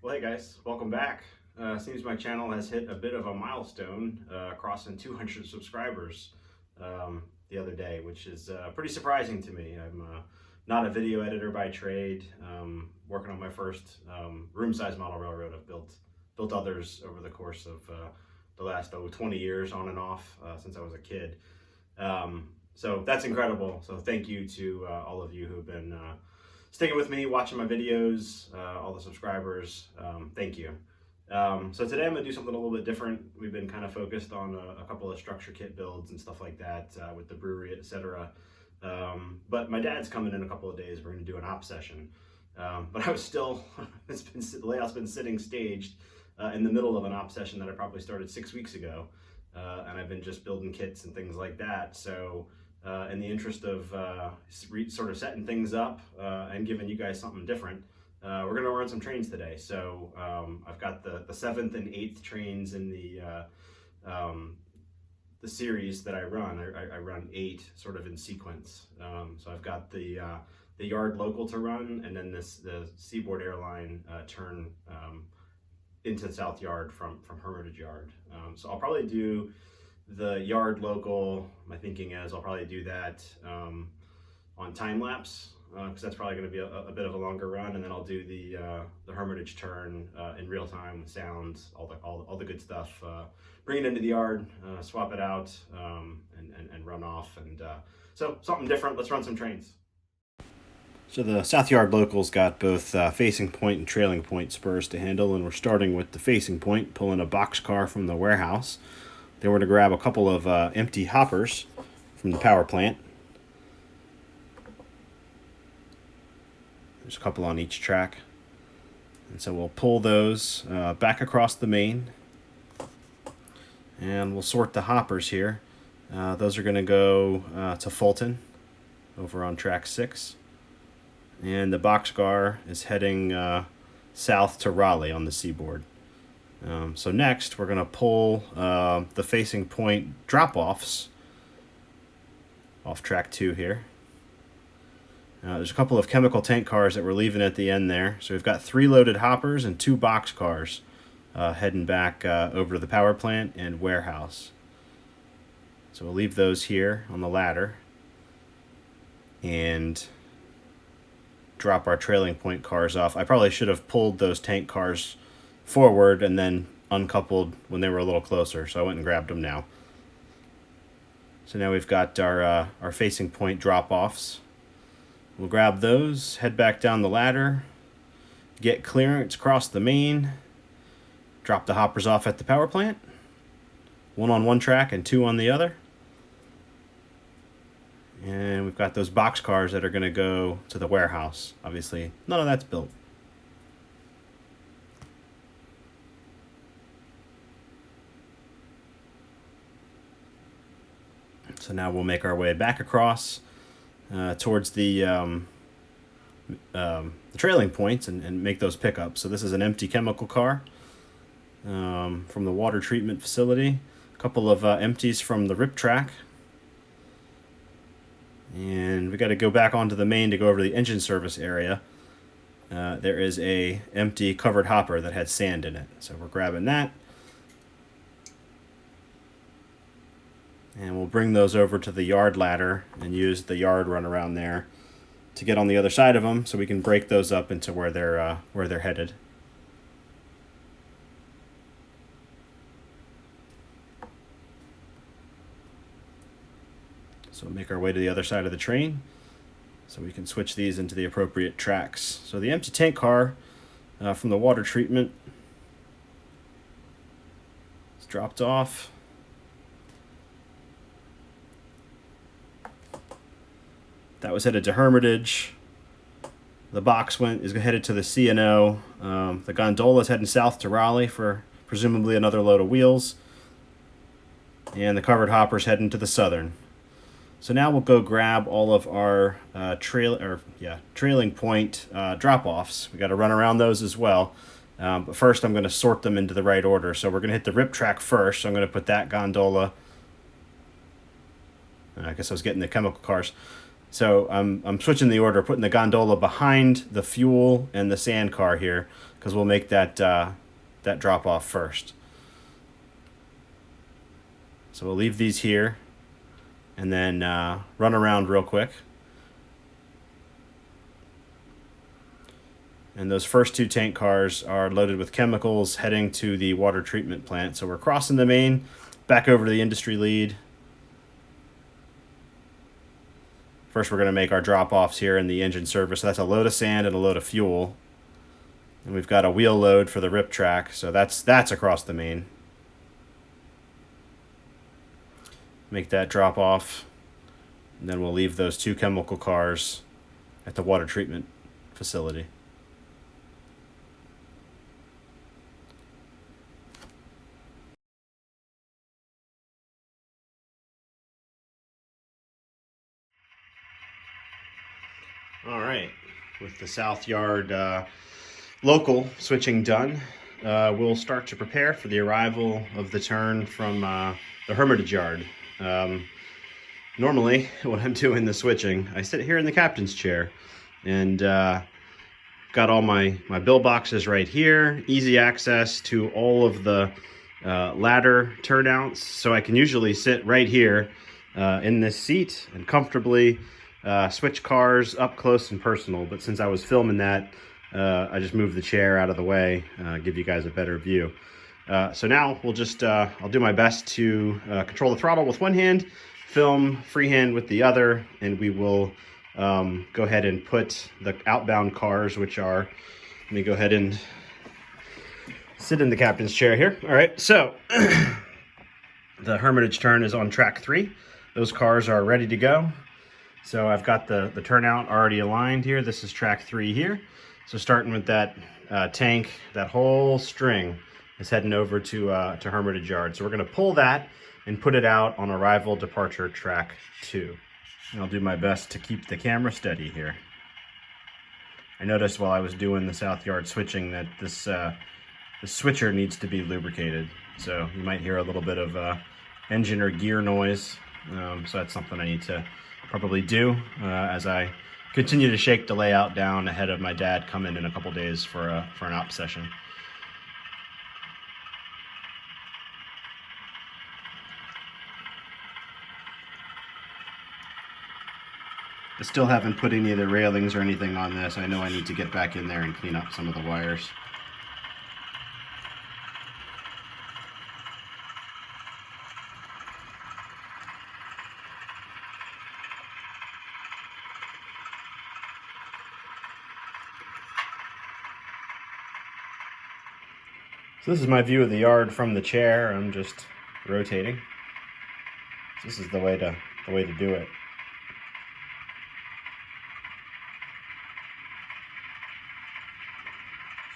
Well, hey guys, welcome back. Seems my channel has hit a bit of a milestone, crossing 200 subscribers the other day, which is pretty surprising to me. I'm not a video editor by trade, working on my first room-size model railroad. I've built others over the course of the last 20 years on and off since I was a kid. So that's incredible. So thank you to all of you who've been sticking with me, watching my videos, all the subscribers. Thank you. So today I'm going to do something a little bit different. We've been kind of focused on a couple of structure kit builds and stuff like that with the brewery, etc. But my dad's coming in a couple of days. We're going to do an op session. But I was still, the layout's been sitting staged in the middle of an op session that I probably started 6 weeks ago. And I've been just building kits and things like that. So in the interest of sort of setting things up and giving you guys something different, we're going to run some trains today. So I've got the 7th and 8th trains in the series that I run. I run 8 sort of in sequence. So I've got the yard local to run, and then the Seaboard Airline turn into the South Yard from Hermitage Yard. So I'll probably do the yard local. My thinking is I'll probably do that on time lapse because that's probably going to be a bit of a longer run, and then I'll do the Hermitage Turn in real time with sounds, all the good stuff. Bring it into the yard, swap it out, and run off. And so something different. Let's run some trains. So the South Yard local's got both facing point and trailing point spurs to handle, and we're starting with the facing point, pulling a boxcar from the warehouse. Then we're going to grab a couple of empty hoppers from the power plant. There's a couple on each track. And so we'll pull those back across the main. And we'll sort the hoppers here. Those are going to go to Fulton over on track 6. And the boxcar is heading south to Raleigh on the seaboard. So next, we're going to pull the facing point drop-offs off track 2 here. There's a couple of chemical tank cars that we're leaving at the end there. So we've got 3 loaded hoppers and 2 box cars heading back over to the power plant and warehouse. So we'll leave those here on the ladder and drop our trailing point cars off. I probably should have pulled those tank cars forward and then uncoupled when they were a little closer, so I went and grabbed them now. So now we've got our facing point drop-offs. We'll grab those, head back down the ladder, get clearance across the main, drop the hoppers off at the power plant, 1 on one track and 2 on the other. And we've got those box cars that are going to go to the warehouse. Obviously, none of that's built. So now we'll make our way back across towards the trailing points and make those pickups. So this is an empty chemical car from the water treatment facility. A couple of empties from the RIP track. And we got to go back onto the main to go over to the engine service area. There is a empty covered hopper that had sand in it. So we're grabbing that. And we'll bring those over to the yard ladder and use the yard run around there to get on the other side of them so we can break those up into where they're headed. So we'll make our way to the other side of the train so we can switch these into the appropriate tracks. So the empty tank car from the water treatment is dropped off. That was headed to Hermitage. The box is headed to the C&O. The gondola is heading south to Raleigh for presumably another load of wheels. And the covered hopper's heading to the southern. So now we'll go grab all of our trailing point drop-offs. We got to run around those as well. But first I'm going to sort them into the right order. So we're going to hit the RIP track first. So I'm going to put that gondola. I guess I was getting the chemical cars. So I'm switching the order, putting the gondola behind the fuel and the sand car here, because we'll make that that drop off first. So we'll leave these here, and then run around real quick. And those first two tank cars are loaded with chemicals heading to the water treatment plant. So we're crossing the main, back over to the industry lead. First, we're going to make our drop-offs here in the engine service. So that's a load of sand and a load of fuel. And we've got a wheel load for the rip track. So that's across the main. Make that drop off. And then we'll leave those two chemical cars at the water treatment facility. All right, with the South Yard local switching done, we'll start to prepare for the arrival of the turn from the Hermitage Yard. Normally, when I'm doing the switching, I sit here in the captain's chair and got all my bill boxes right here, easy access to all of the ladder turnouts, so I can usually sit right here in this seat and comfortably switch cars up close and personal. But since I was filming that, I just moved the chair out of the way, give you guys a better view. So now we'll just, I'll do my best to control the throttle with one hand, film freehand with the other, and we will go ahead and put the outbound cars, which are, let me go ahead and sit in the captain's chair here. All right, so the Hermitage Turn is on track 3. Those cars are ready to go. So I've got the turnout already aligned here. This is track 3 here. So starting with that tank, that whole string is heading over to Hermitage Yard. So we're going to pull that and put it out on arrival departure track 2. And I'll do my best to keep the camera steady here. I noticed while I was doing the South Yard switching that this the switcher needs to be lubricated. So you might hear a little bit of engine or gear noise. So that's something I need to probably do as I continue to shake the layout down ahead of my dad coming in a couple days for an op session. I still haven't put any of the railings or anything on this. I know I need to get back in there and clean up some of the wires. So this is my view of the yard from the chair. I'm just rotating. This is the way to do it.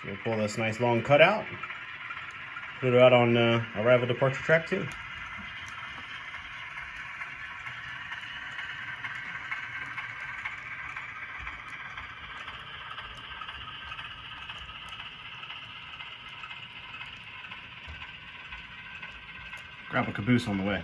So we'll pull this nice long cutout, put it out on arrival departure track 2. Grab a caboose on the way.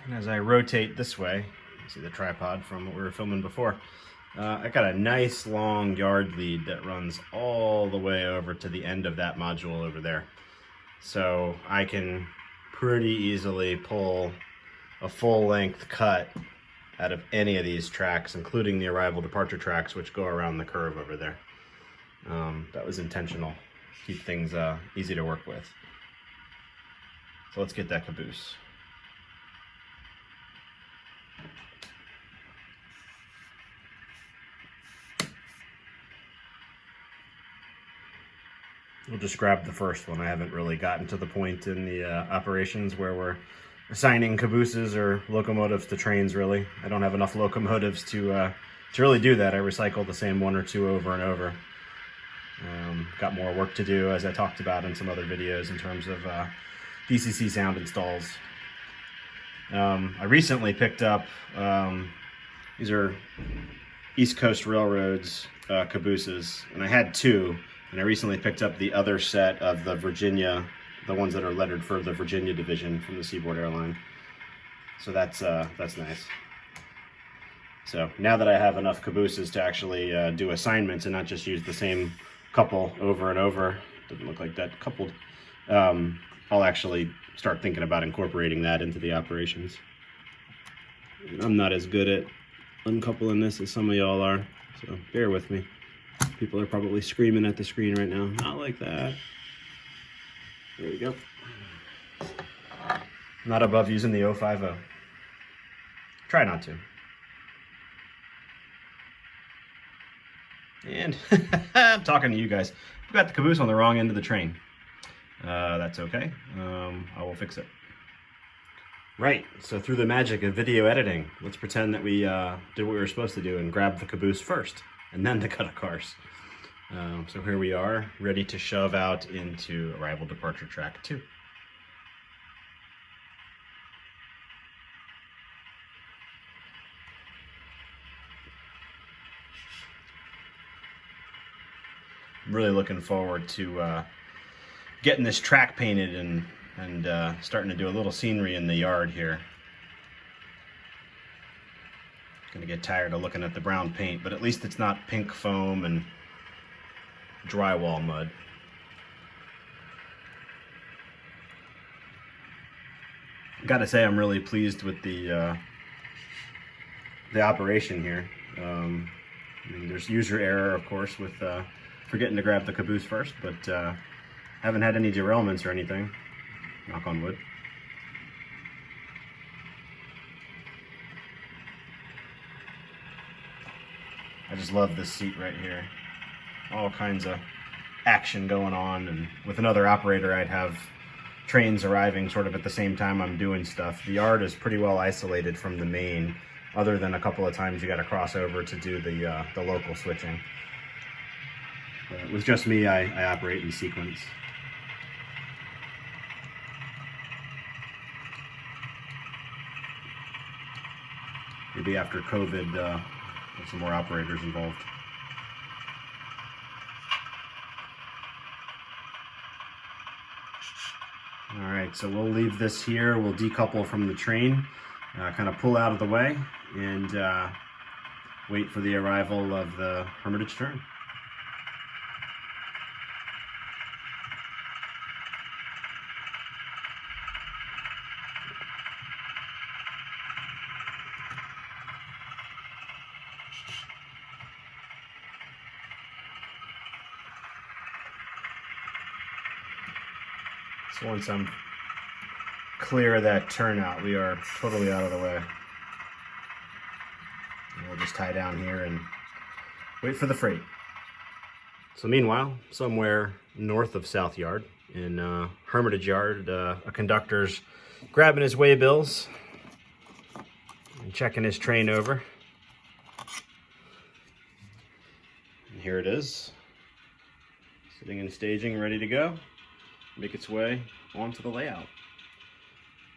And as I rotate this way, you see the tripod from what we were filming before, I got a nice long yard lead that runs all the way over to the end of that module over there. So I can pretty easily pull a full-length cut out of any of these tracks, including the arrival departure tracks, which go around the curve over there. That was intentional. Keep things easy to work with. So let's get that caboose. we'll just grab the first one. I haven't really gotten to the point in the operations where we're assigning cabooses or locomotives to trains, really. I don't have enough locomotives to really do that. I recycle the same one or two over and over. Got more work to do, as I talked about in some other videos, in terms of DCC sound installs. I recently picked up, these are East Coast Railroads cabooses, and I had two, and I recently picked up the other set of the Virginia, the ones that are lettered for the Virginia division from the Seaboard Airline. So that's nice. So now that I have enough cabooses to actually do assignments and not just use the same couple over and over, doesn't look like that coupled, I'll actually start thinking about incorporating that into the operations. I'm not as good at uncoupling this as some of y'all are, so bear with me. People are probably screaming at the screen right now. Not like that. There we go. Not above using the 050. Try not to. And I'm talking to you guys. I've got the caboose on the wrong end of the train. That's okay. I will fix it. Right, so through the magic of video editing, let's pretend that we did what we were supposed to do and grab the caboose first, and then the cut-up cars. So here we are, ready to shove out into arrival departure track 2. I'm really looking forward to getting this track painted and starting to do a little scenery in the yard here. Gonna get tired of looking at the brown paint, but at least it's not pink foam and drywall mud. Gotta say, I'm really pleased with the operation here. I mean, there's user error, of course, with forgetting to grab the caboose first, but haven't had any derailments or anything. Knock on wood. I just love this seat right here. All kinds of action going on, and with another operator I'd have trains arriving sort of at the same time I'm doing stuff. The yard is pretty well isolated from the main, other than a couple of times you got to cross over to do the local switching. But with just me, I operate in sequence. Maybe after COVID, with some more operators involved. All right, so we'll leave this here. We'll decouple from the train, kind of pull out of the way, and wait for the arrival of the Hermitage Turn. So once I'm clear of that turnout, we are totally out of the way. And we'll just tie down here and wait for the freight. So meanwhile, somewhere north of South Yard, in Hermitage Yard, a conductor's grabbing his waybills and checking his train over. And here it is, sitting in staging, ready to go. Make its way onto the layout.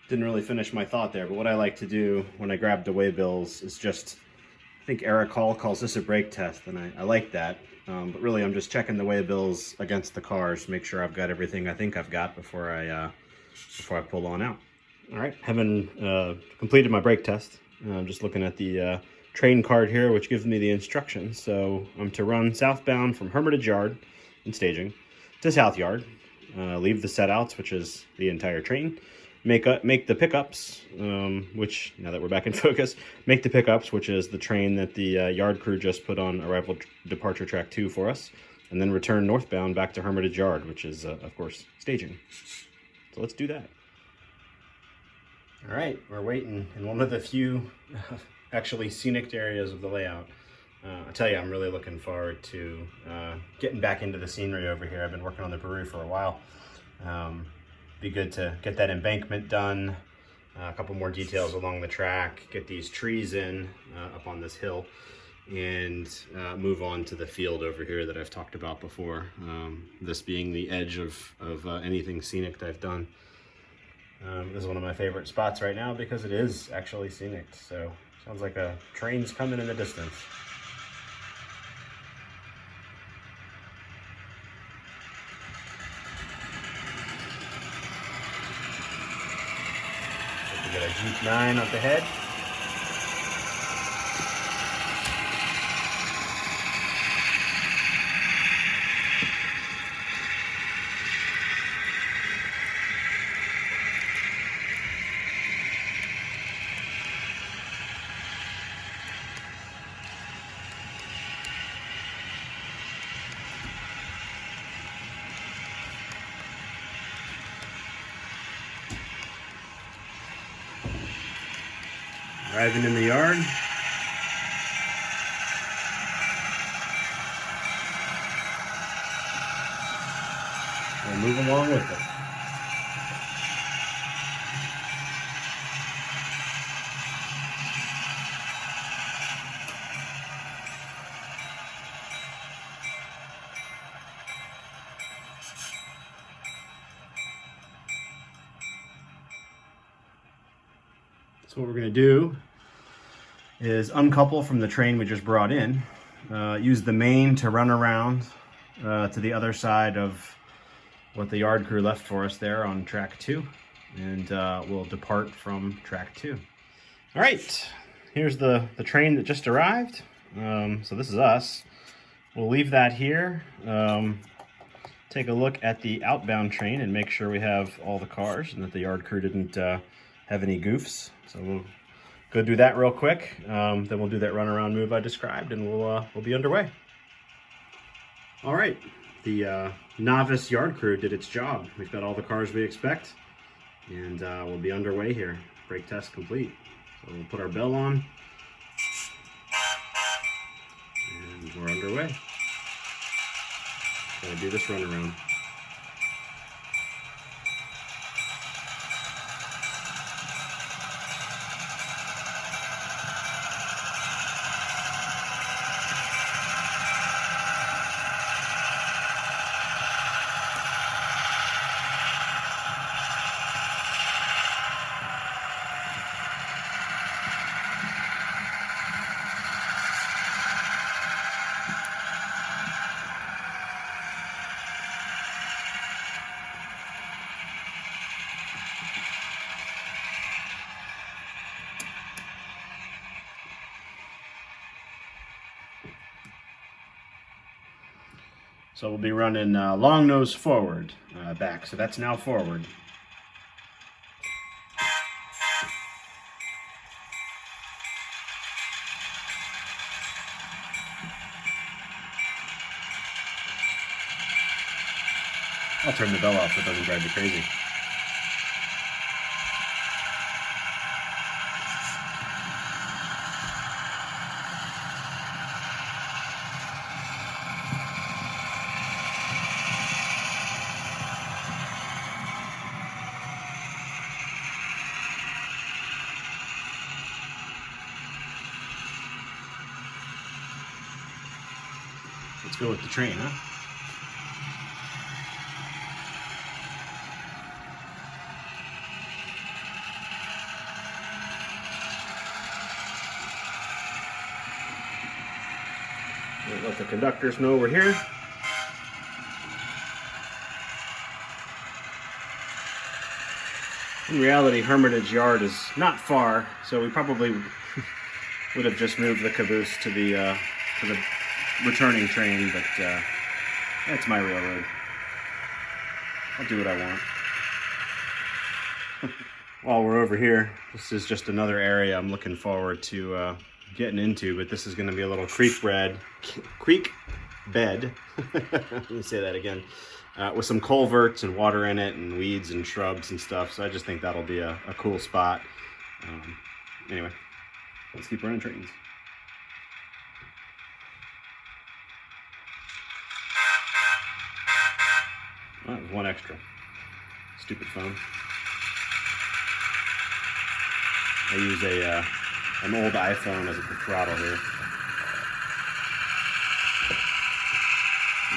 Didn't really finish my thought there, but what I like to do when I grab the waybills is just, I think Eric Hall calls this a brake test, and I like that. But really I'm just checking the waybills against the cars to make sure I've got everything I think I've got before I pull on out. All right, having completed my brake test, I'm just looking at the train card here, which gives me the instructions. So I'm to run southbound from Hermitage Yard in staging to South Yard. Leave the setouts, which is the entire train. Make the pickups, which, now that we're back in focus, make the pickups, which is the train that the yard crew just put on arrival departure track 2 for us, and then return northbound back to Hermitage Yard, which is, of course, staging. So let's do that. All right, we're waiting in one of the few actually scenic areas of the layout. I tell you, I'm really looking forward to getting back into the scenery over here. I've been working on the brewery for a while. Be good to get that embankment done, a couple more details along the track, get these trees in up on this hill, and move on to the field over here that I've talked about before. This being the edge of anything scenic that I've done. This is one of my favorite spots right now because it is actually scenic. So sounds like a train's coming in the distance. We got a Jeep 9 up ahead. Arriving in the yard. We'll move along with it. So what we're going to do is uncouple from the train we just brought in, use the main to run around to the other side of what the yard crew left for us there on track 2, and we'll depart from track 2. All right, here's the train that just arrived. So this is us. We'll leave that here. Take a look at the outbound train and make sure we have all the cars and that the yard crew didn't have any goofs. So we'll go do that real quick. Then we'll do that runaround move I described, and we'll be underway. All right, the novice yard crew did its job. We've got all the cars we expect, and we'll be underway here. Brake test complete. So we'll put our bell on, and we're underway. Gotta do this runaround. So we'll be running long nose forward, back. So that's now forward. I'll turn the bell off so it doesn't drive you crazy. Let's go with the train, huh? We'll let the conductors know we're here. In reality, Hermitage Yard is not far, so we probably would have just moved the caboose to the returning train, but that's my railroad. I'll do what I want. While we're over here, this is just another area I'm looking forward to getting into, but this is going to be a little creek bed. Let me say that again. With some culverts and water in it and weeds and shrubs and stuff, so I just think that'll be a cool spot. Anyway, let's keep running trains. Oh, one extra. Stupid phone. I use an old iPhone as a throttle here.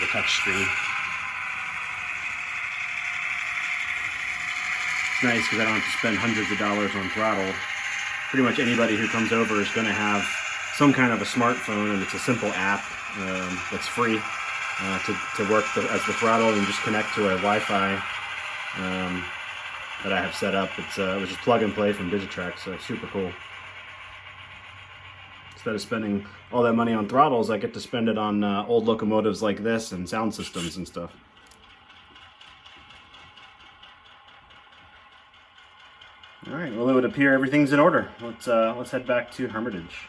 The touch screen. It's nice because I don't have to spend hundreds of dollars on throttle. Pretty much anybody who comes over is going to have some kind of a smartphone, and it's a simple app that's free to work as the throttle and just connect to a Wi-Fi that I have set up. It was just plug and play from Digitrack, so it's super cool. Instead of spending all that money on throttles, I get to spend it on old locomotives like this and sound systems and stuff. All right, well, it would appear everything's in order. Let's head back to Hermitage.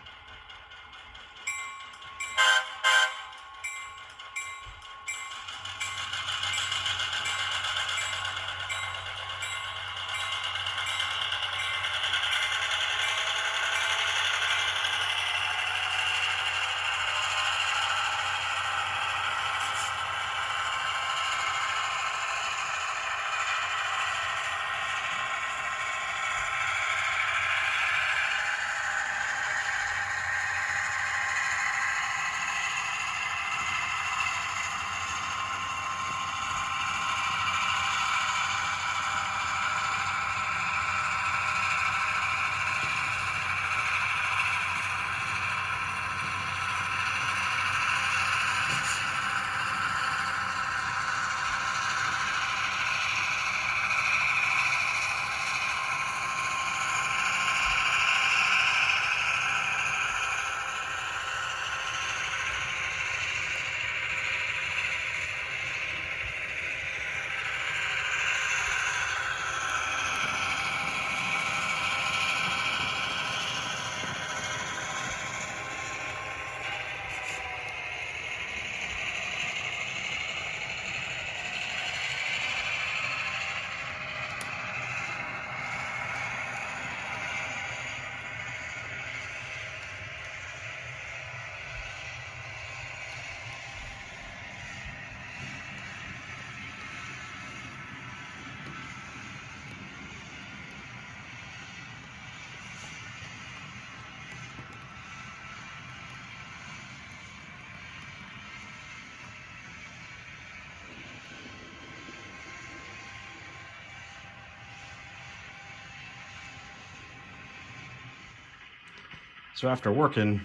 So after working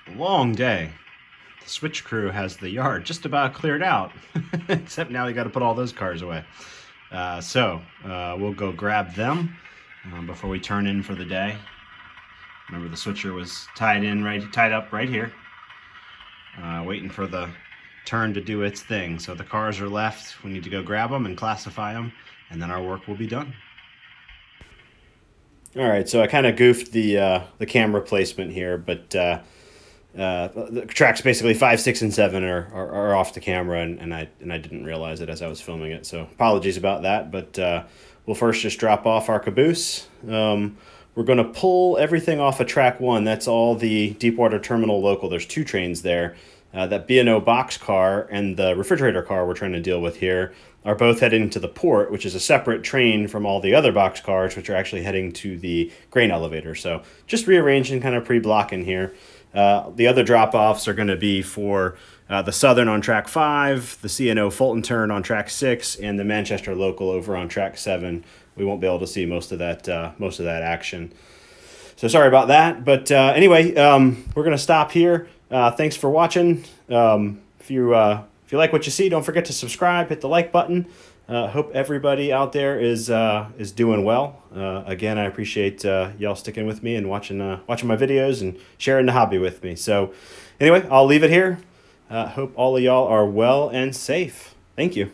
a long day, the switch crew has the yard just about cleared out, except now you got to put all those cars away. We'll go grab them before we turn in for the day. Remember, the switcher was tied up right here, waiting for the turn to do its thing. So the cars are left. We need to go grab them and classify them, and then our work will be done. All right, so I kind of goofed the camera placement here, but the tracks basically 5, 6, and 7 are off the camera, and I didn't realize it as I was filming it. So apologies about that. But we'll first just drop off our caboose. We're going to pull everything off of track 1. That's all the Deepwater Terminal local. There's 2 trains there. That B&O box car and the refrigerator car we're trying to deal with here are both heading to the port, which is a separate train from all the other box cars, which are actually heading to the grain elevator. So just rearranging, kind of pre-blocking here. The other drop-offs are going to be for the Southern on track 5, the C&O Fulton Turn on track 6, and the Manchester local over on track 7. We won't be able to see most of that action. So sorry about that. But anyway, we're going to stop here. Thanks for watching. If you like what you see, don't forget to subscribe, hit the like button. Hope everybody out there is doing well. Again, I appreciate y'all sticking with me and watching my videos and sharing the hobby with me. So anyway, I'll leave it here. Hope all of y'all are well and safe. Thank you.